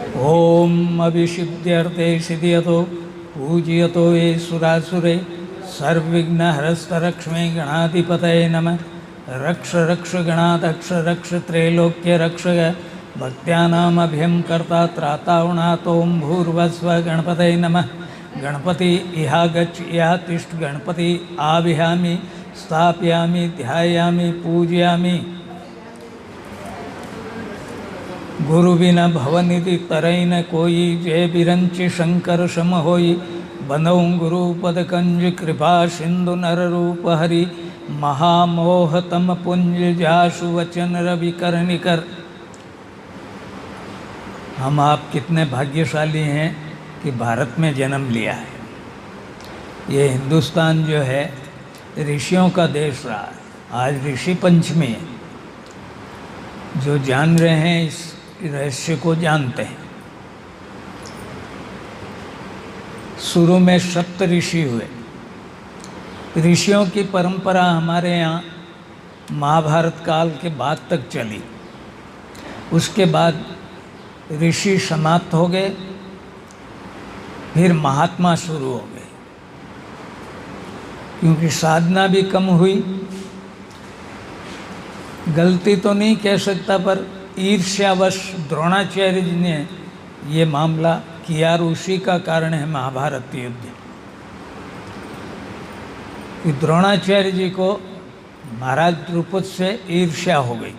ओम अभिषिद्ध्यर्थे सिद्ध्यतो पूजयतो ये सुरासुरे सर्वविघ्नहरस्तरक्ष्मे गणाधिपतये नमः। रक्ष रक्ष गणाध्यक्ष रक्ष त्रैलोक्य रक्षक भक्त्यानामभयं कर्ता त्रातावणातों भूर्भुवस्व गणपतये नमः। गणपति इहा गच्छ इहा तिष्ठ गणपति आविहामि स्थापयामि ध्यायामि पूजयामि। गुरु बिना भवनिधि तरई न कोई, जय बिरंचि शंकर सम होई। बंधौ गुरु पद कंज कृपा सिंधु नर रूप हरि, महामोह तम पुंज जासु वचन रवि कर निकर। हम आप कितने भाग्यशाली हैं कि भारत में जन्म लिया है। ये हिंदुस्तान जो है ऋषियों का देश रहा है। आज ऋषि पंचमी है। जो जान रहे हैं इस रहस्य को जानते हैं। शुरू में सप्त ऋषि हुए। ऋषियों की परंपरा हमारे यहाँ महाभारत काल के बाद तक चली। उसके बाद ऋषि समाप्त हो गए, फिर महात्मा शुरू हो गए, क्योंकि साधना भी कम हुई। गलती तो नहीं कह सकता, पर ईर्ष्यावश द्रोणाचार्य जी ने ये मामला किया और उसी का कारण है महाभारत युद्ध। कि द्रोणाचार्य जी को महाराज द्रुपद से ईर्ष्या हो गई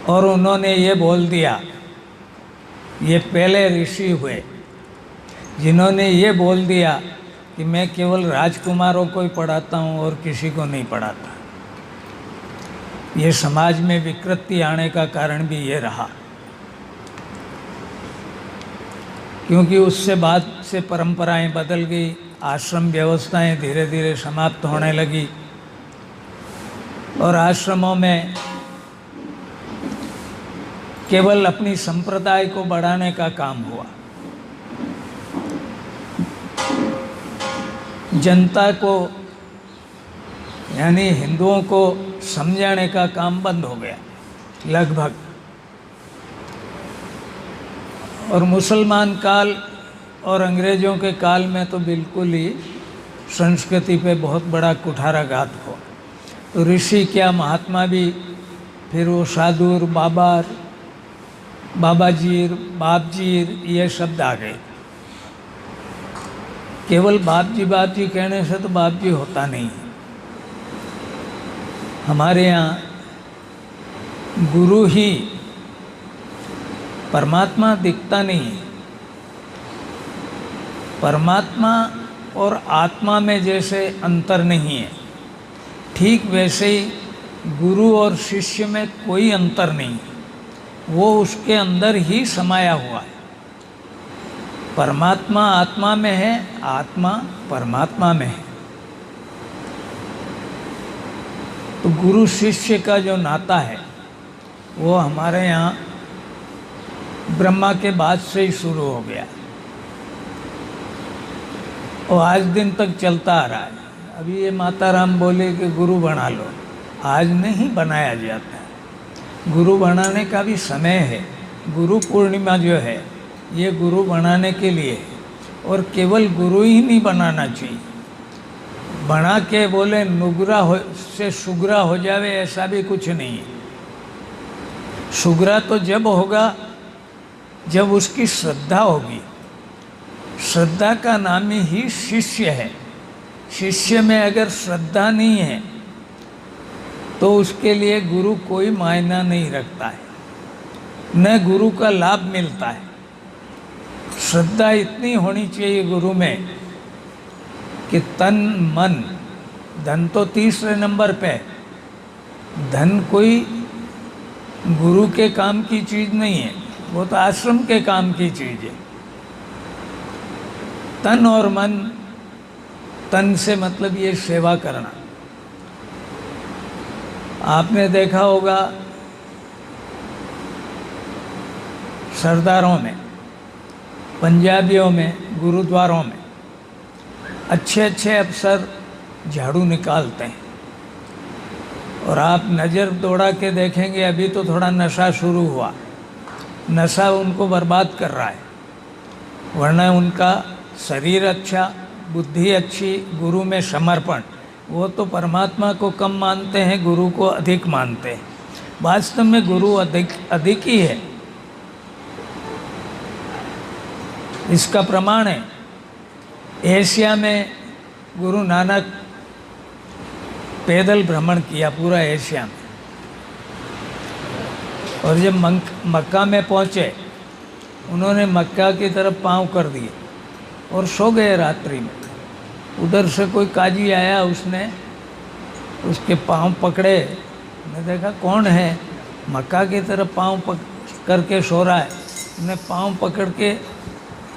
और उन्होंने ये बोल दिया, ये पहले ऋषि हुए जिन्होंने ये बोल दिया कि मैं केवल राजकुमारों को ही पढ़ाता हूँ और किसी को नहीं पढ़ाता। ये समाज में विकृति आने का कारण भी ये रहा, क्योंकि उससे बाद से परंपराएं बदल गई, आश्रम व्यवस्थाएं धीरे धीरे समाप्त होने लगी और आश्रमों में केवल अपनी संप्रदाय को बढ़ाने का काम हुआ। जनता को यानी हिंदुओं को समझाने का काम बंद हो गया लगभग। और मुसलमान काल और अंग्रेज़ों के काल में तो बिल्कुल ही संस्कृति पे बहुत बड़ा कुठाराघात हुआ। तो ऋषि क्या महात्मा भी फिर वो साधुर बाबार बाबाजीर बापजीर ये शब्द आ गए। केवल बापजी कहने से तो बापजी होता नहीं है। हमारे यहाँ गुरु ही परमात्मा दिखता नहीं है। परमात्मा और आत्मा में जैसे अंतर नहीं है, ठीक वैसे ही गुरु और शिष्य में कोई अंतर नहीं है। वो उसके अंदर ही समाया हुआ है। परमात्मा आत्मा में है, आत्मा परमात्मा में है। तो गुरु शिष्य का जो नाता है वो हमारे यहाँ ब्रह्मा के बाद से ही शुरू हो गया और आज दिन तक चलता आ रहा है। अभी ये माता राम बोले कि गुरु बना लो, आज नहीं बनाया जाता है। गुरु बनाने का भी समय है। गुरु पूर्णिमा जो है ये गुरु बनाने के लिए है। और केवल गुरु ही नहीं बनाना चाहिए, बना के बोले नुगरा हो से सुगरा हो जावे ऐसा भी कुछ नहीं है। सुगरा तो जब होगा जब उसकी श्रद्धा होगी। श्रद्धा का नाम ही शिष्य है। शिष्य में अगर श्रद्धा नहीं है तो उसके लिए गुरु कोई मायना नहीं रखता है, न गुरु का लाभ मिलता है। श्रद्धा इतनी होनी चाहिए गुरु में कि तन मन, धन तो तीसरे नंबर पे। धन कोई गुरु के काम की चीज़ नहीं है, वो तो आश्रम के काम की चीज़ है। तन और मन, तन से मतलब ये सेवा करना। आपने देखा होगा सरदारों में, पंजाबियों में, गुरुद्वारों में अच्छे अच्छे अफसर झाड़ू निकालते हैं। और आप नज़र दौड़ा के देखेंगे, अभी तो थोड़ा नशा शुरू हुआ, नशा उनको बर्बाद कर रहा है, वरना उनका शरीर अच्छा, बुद्धि अच्छी, गुरु में समर्पण, वो तो परमात्मा को कम मानते हैं, गुरु को अधिक मानते हैं। वास्तव में गुरु अधिक ही है। इसका प्रमाण है, एशिया में गुरु नानक पैदल भ्रमण किया पूरा एशिया में, और जब मक्का में पहुँचे उन्होंने मक्का की तरफ पाँव कर दिए और सो गए रात्रि में। उधर से कोई काजी आया, उसने उसके पाँव पकड़े। मैं देखा कौन है, मक्का की तरफ पाँव करके सो रहा है। उसने पाँव पकड़ के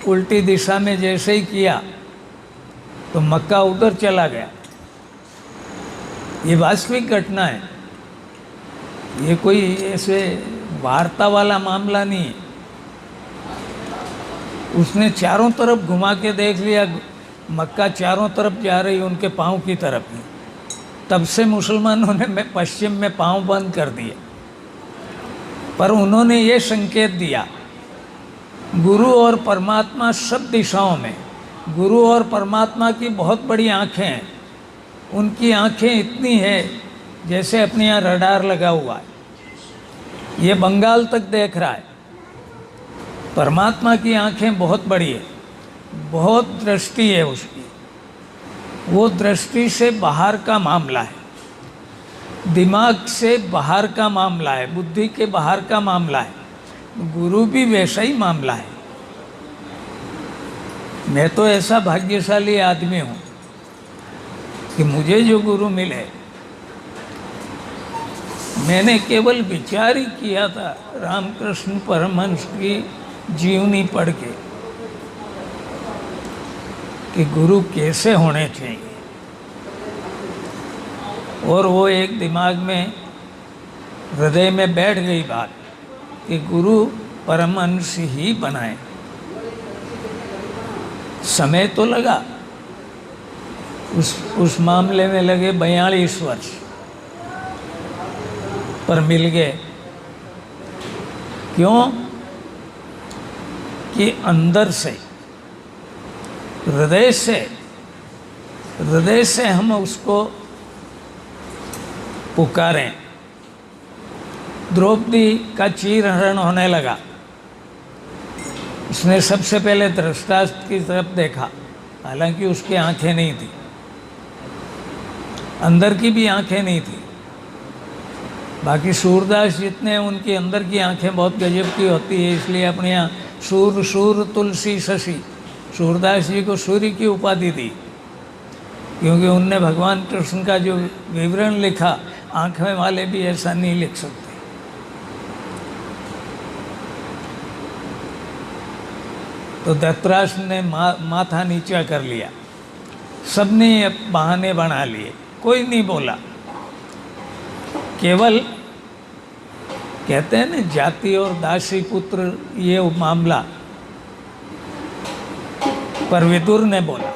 उल्टी दिशा में जैसे ही किया तो मक्का उधर चला गया। ये वास्तविक घटना है, ये कोई ऐसे वार्ता वाला मामला नहीं है। उसने चारों तरफ घुमा के देख लिया, मक्का चारों तरफ जा रही उनके पाँव की तरफ ही। तब से मुसलमानों ने पश्चिम में पाँव बंद कर दिए। पर उन्होंने ये संकेत दिया, गुरु और परमात्मा सब दिशाओं में, गुरु और परमात्मा की बहुत बड़ी आँखें हैं। उनकी आँखें इतनी है जैसे अपने यहाँ रडार लगा हुआ है, ये बंगाल तक देख रहा है। परमात्मा की आँखें बहुत बड़ी है, बहुत दृष्टि है उसकी, वो दृष्टि से बाहर का मामला है, दिमाग से बाहर का मामला है, बुद्धि के बाहर का मामला है। गुरु भी वैसा ही मामला है। मैं तो ऐसा भाग्यशाली आदमी हूँ कि मुझे जो गुरु मिले, मैंने केवल विचार ही किया था रामकृष्ण परमहंस की जीवनी पढ़ के कि गुरु कैसे होने चाहिए, और वो एक दिमाग में, हृदय में बैठ गई बात कि गुरु परमहंस ही बनाए। समय तो लगा, उस मामले में लगे 42 वर्ष, पर मिल गए। क्यों? कि अंदर से, हृदय से हम उसको पुकारें। द्रौपदी का चीरहरण होने लगा, उसने सबसे पहले धृतराष्ट्र की तरफ देखा, हालांकि उसकी आंखें नहीं थी, अंदर की भी आंखें नहीं थी। बाकी सूरदास जितने, उनकी अंदर की आंखें बहुत गजब की होती है, इसलिए अपने यहाँ सूर तुलसी शशि, सूरदास जी को सूर्य की उपाधि दी, क्योंकि उनने भगवान कृष्ण का जो विवरण लिखा, आंखें वाले भी ऐसा नहीं लिख सकते। तो धृतराष्ट्र ने माथा नीचा कर लिया, सबने बहाने बना लिए, कोई नहीं बोला। केवल कहते हैं ना, जाति और दासी पुत्र, ये मामला पर विदुर ने बोला।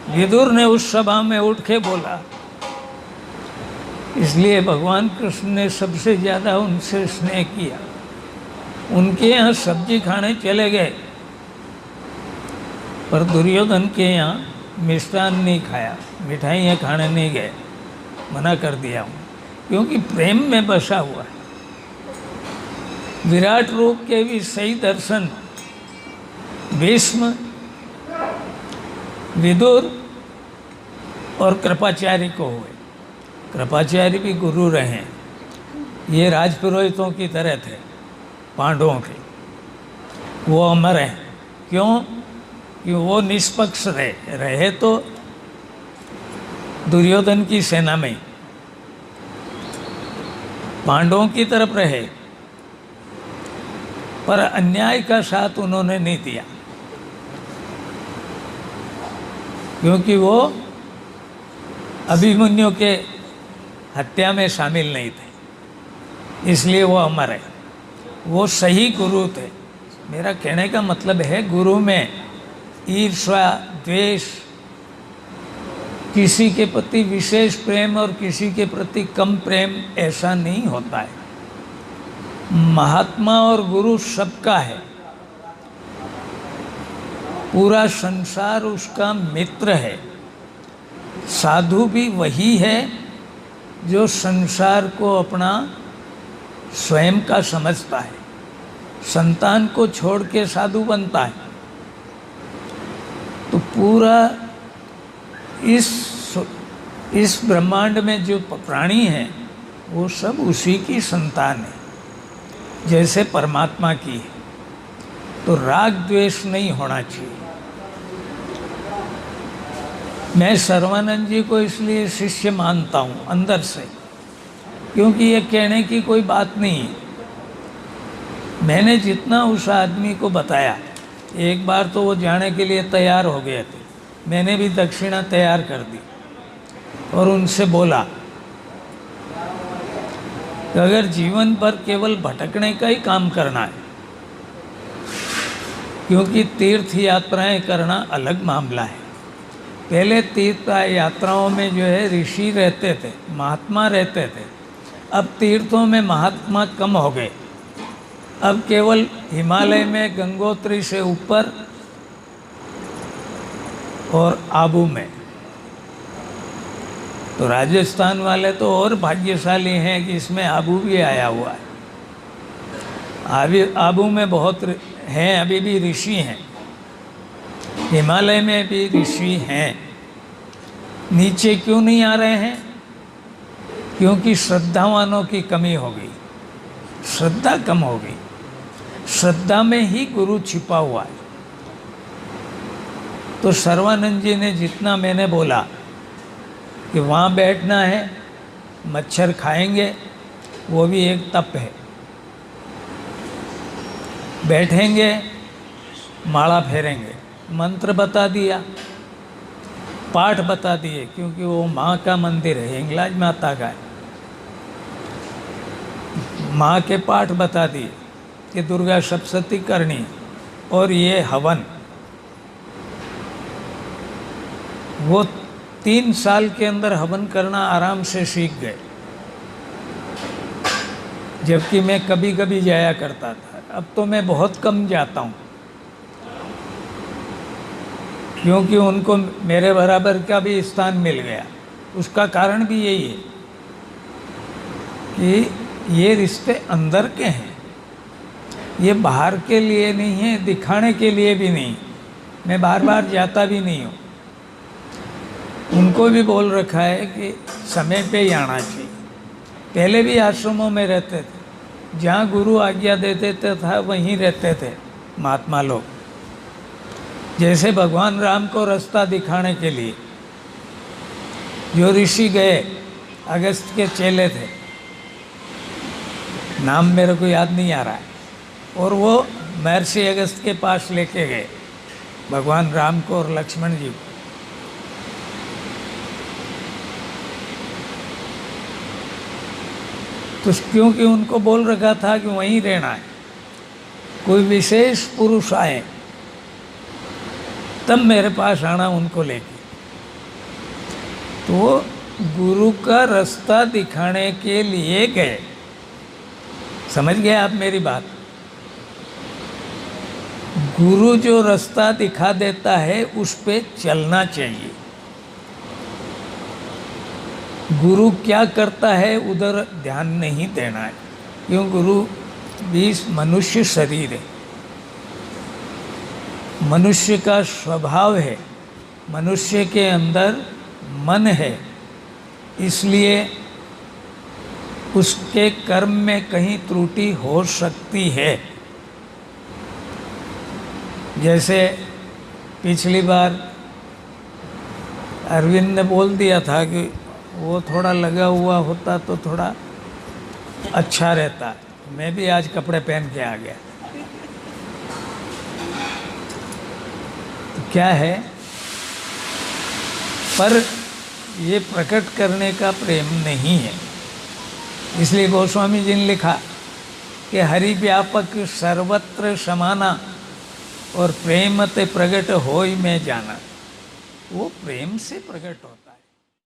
विदुर ने उस सभा में उठ के बोला, इसलिए भगवान कृष्ण ने सबसे ज़्यादा उनसे स्नेह किया। उनके यहाँ सब्जी खाने चले गए, पर दुर्योधन के यहाँ मिष्टान नहीं खाया, मिठाइयाँ खाने नहीं गए, मना कर दिया हूँ, क्योंकि प्रेम में बसा हुआ है। विराट रूप के भी सही दर्शन भीष्म, विदुर और कृपाचार्य को हुए। कृपाचार्य भी गुरु रहे, ये राजपुरोहितों की तरह थे, पांडवों के, वो अमर हैं। क्यों? कि वो निष्पक्ष रहे तो दुर्योधन की सेना में, पांडवों की तरफ रहे, पर अन्याय का साथ उन्होंने नहीं दिया, क्योंकि वो अभिमन्यु के हत्या में शामिल नहीं थे, इसलिए वो अमर है। वो सही गुरु थे। मेरा कहने का मतलब है, गुरु में ईर्ष्या, द्वेष, किसी के प्रति विशेष प्रेम और किसी के प्रति कम प्रेम, ऐसा नहीं होता है। महात्मा और गुरु सबका है, पूरा संसार उसका मित्र है। साधु भी वही है जो संसार को अपना स्वयं का समझता है, संतान को छोड़ के साधु बनता है। तो पूरा इस ब्रह्मांड में जो प्राणी हैं वो सब उसी की संतान है, जैसे परमात्मा की है। तो राग द्वेष नहीं होना चाहिए। मैं सर्वानंद जी को इसलिए शिष्य मानता हूँ अंदर से, क्योंकि ये कहने की कोई बात नहीं है। मैंने जितना उस आदमी को बताया, एक बार तो वो जाने के लिए तैयार हो गए थे, मैंने भी दक्षिणा तैयार कर दी और उनसे बोला कि अगर जीवन भर केवल भटकने का ही काम करना है, क्योंकि तीर्थ यात्राएं करना अलग मामला है। पहले तीर्थ यात्राओं में जो है ऋषि रहते थे, महात्मा रहते थे। अब तीर्थों में महात्मा कम हो गए, अब केवल हिमालय में गंगोत्री से ऊपर और आबू में। तो राजस्थान वाले तो और भाग्यशाली हैं कि इसमें आबू भी आया हुआ है। आबू में बहुत हैं, अभी भी ऋषि हैं, हिमालय में भी ऋषि हैं। नीचे क्यों नहीं आ रहे हैं? क्योंकि श्रद्धावानों की कमी हो गई, श्रद्धा कम हो गई। श्रद्धा में ही गुरु छिपा हुआ है। तो सर्वानंद जी ने जितना मैंने बोला कि वहाँ बैठना है, मच्छर खाएंगे, वो भी एक तप है। बैठेंगे, माला फेरेंगे, मंत्र बता दिया, पाठ बता दिए, क्योंकि वो माँ का मंदिर है, हिंगलाज माता का है। माँ के पाठ बता दिए कि दुर्गा सप्तशती करनी, और ये हवन। वो 3 साल के अंदर हवन करना आराम से सीख गए, जबकि मैं कभी कभी जाया करता था। अब तो मैं बहुत कम जाता हूँ, क्योंकि उनको मेरे बराबर का भी स्थान मिल गया। उसका कारण भी यही है कि ये रिश्ते अंदर के हैं, ये बाहर के लिए नहीं है, दिखाने के लिए भी नहीं। मैं बार बार जाता भी नहीं हूँ। उनको भी बोल रखा है कि समय पे ही आना चाहिए। पहले भी आश्रमों में रहते थे, जहाँ गुरु आज्ञा देते था वहीं रहते थे महात्मा लोग। जैसे भगवान राम को रास्ता दिखाने के लिए जो ऋषि गए, अगस्त के चेले थे, नाम मेरे को याद नहीं आ रहा है, और वो महर्षि अगस्त के पास लेके गए भगवान राम को और लक्ष्मण जी को। तो क्योंकि उनको बोल रखा था कि वहीं रहना है, कोई विशेष पुरुष आए तब मेरे पास आना उनको लेके। तो गुरु का रास्ता दिखाने के लिए गए। समझ गए आप मेरी बात? गुरु जो रास्ता दिखा देता है उस पे चलना चाहिए। गुरु क्या करता है उधर ध्यान नहीं देना है, क्यों? गुरु भी मनुष्य शरीर है, मनुष्य का स्वभाव है, मनुष्य के अंदर मन है, इसलिए उसके कर्म में कहीं त्रुटि हो सकती है। जैसे पिछली बार अरविंद ने बोल दिया था कि वो थोड़ा लगा हुआ होता तो थोड़ा अच्छा रहता। मैं भी आज कपड़े पहन के आ गया। तो क्या है, पर ये प्रकट करने का प्रेम नहीं है। इसलिए गोस्वामी जी ने लिखा कि हरि व्यापक सर्वत्र समाना और प्रेम ते प्रकट होई में जाना। वो प्रेम से प्रकट होता।